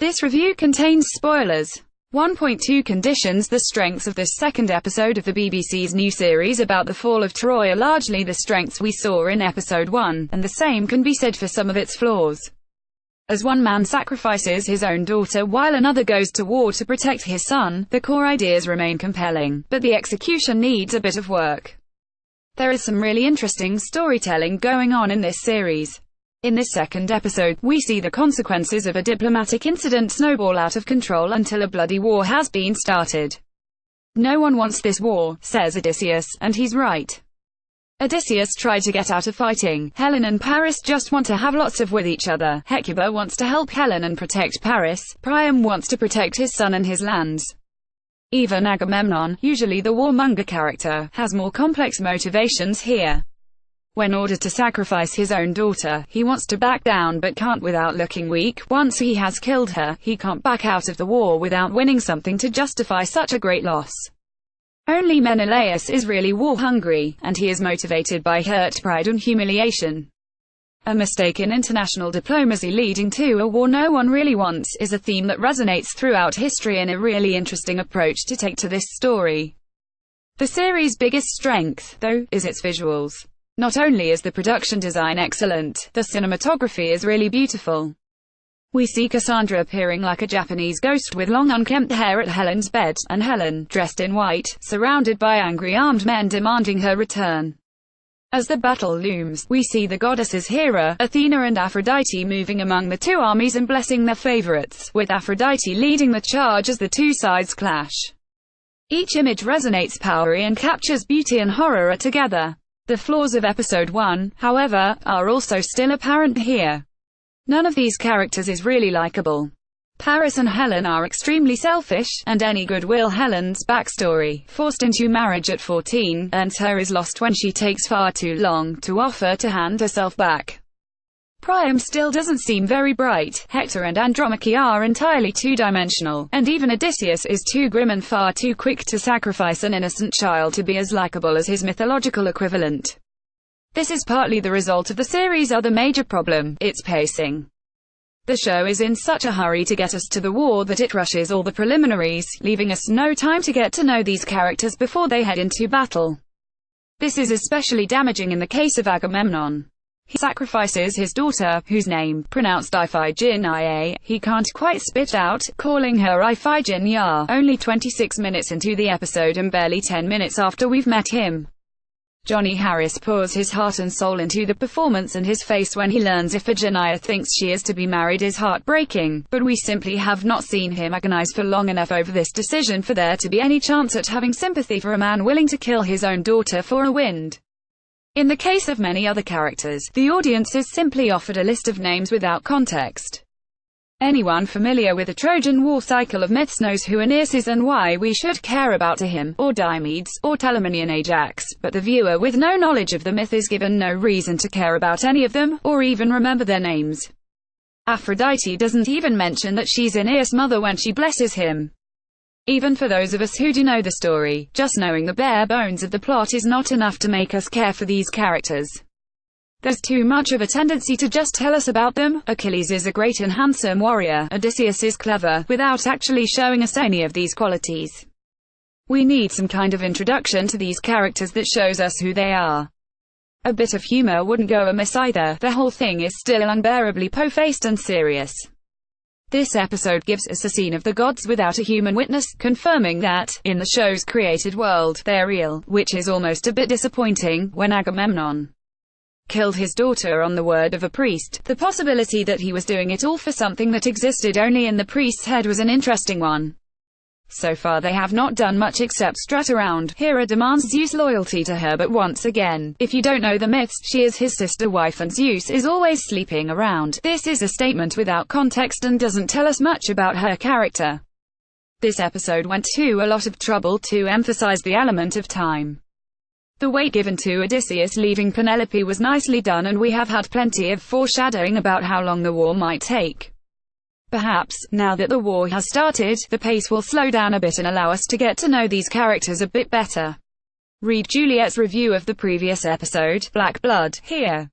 This review contains spoilers. 1.2 Conditions. The strengths of this second episode of the BBC's new series about the fall of Troy are largely the strengths we saw in episode 1, and the same can be said for some of its flaws. As one man sacrifices his own daughter while another goes to war to protect his son, the core ideas remain compelling, but the execution needs a bit of work. There is some really interesting storytelling going on in this series. In this second episode, we see the consequences of a diplomatic incident snowball out of control until a bloody war has been started. No one wants this war, says Odysseus, and he's right. Odysseus tried to get out of fighting. Helen and Paris just want to have lots of with each other. Hecuba wants to help Helen and protect Paris. Priam wants to protect his son and his lands. Even Agamemnon, usually the warmonger character, has more complex motivations here. When ordered to sacrifice his own daughter, he wants to back down but can't without looking weak. Once he has killed her, he can't back out of the war without winning something to justify such a great loss. Only Menelaus is really war-hungry, and he is motivated by hurt pride and humiliation. A mistake in international diplomacy leading to a war no one really wants is a theme that resonates throughout history and a really interesting approach to take to this story. The series' biggest strength, though, is its visuals. Not only is the production design excellent, the cinematography is really beautiful. We see Cassandra appearing like a Japanese ghost with long unkempt hair at Helen's bed, and Helen, dressed in white, surrounded by angry armed men demanding her return. As the battle looms, we see the goddesses Hera, Athena and Aphrodite moving among the two armies and blessing their favorites, with Aphrodite leading the charge as the two sides clash. Each image resonates powerfully and captures beauty and horror together. The flaws of episode 1, however, are also still apparent here. None of these characters is really likable. Paris and Helen are extremely selfish, and any goodwill Helen's backstory, forced into marriage at 14, earns her is lost when she takes far too long to offer to hand herself back. Priam still doesn't seem very bright, Hector and Andromache are entirely two-dimensional, and even Odysseus is too grim and far too quick to sacrifice an innocent child to be as likable as his mythological equivalent. This is partly the result of the series' other major problem, its pacing. The show is in such a hurry to get us to the war that it rushes all the preliminaries, leaving us no time to get to know these characters before they head into battle. This is especially damaging in the case of Agamemnon. He sacrifices his daughter, whose name, pronounced Iphigenia, he can't quite spit out, calling her Iphigenia, only 26 minutes into the episode and barely 10 minutes after we've met him. Johnny Harris pours his heart and soul into the performance, and his face when he learns Iphigenia thinks she is to be married is heartbreaking, but we simply have not seen him agonize for long enough over this decision for there to be any chance at having sympathy for a man willing to kill his own daughter for a wind. In the case of many other characters, the audience is simply offered a list of names without context. Anyone familiar with the Trojan War cycle of myths knows who Aeneas is and why we should care about him, or Diomedes, or Telamonian Ajax, but the viewer with no knowledge of the myth is given no reason to care about any of them, or even remember their names. Aphrodite doesn't even mention that she's Aeneas' mother when she blesses him. Even for those of us who do know the story, just knowing the bare bones of the plot is not enough to make us care for these characters. There's too much of a tendency to just tell us about them. Achilles is a great and handsome warrior, Odysseus is clever, without actually showing us any of these qualities. We need some kind of introduction to these characters that shows us who they are. A bit of humor wouldn't go amiss either. The whole thing is still unbearably po-faced and serious. This episode gives us a scene of the gods without a human witness, confirming that, in the show's created world, they're real, which is almost a bit disappointing. When Agamemnon killed his daughter on the word of a priest, the possibility that he was doing it all for something that existed only in the priest's head was an interesting one. So far they have not done much except strut around. Hera demands Zeus' loyalty to her, but once again, if you don't know the myths, she is his sister wife and Zeus is always sleeping around. This is a statement without context and doesn't tell us much about her character. This episode went to a lot of trouble to emphasize the element of time. The weight given to Odysseus leaving Penelope was nicely done, and we have had plenty of foreshadowing about how long the war might take. Perhaps, now that the war has started, the pace will slow down a bit and allow us to get to know these characters a bit better. Read Juliet's review of the previous episode, Black Blood, here.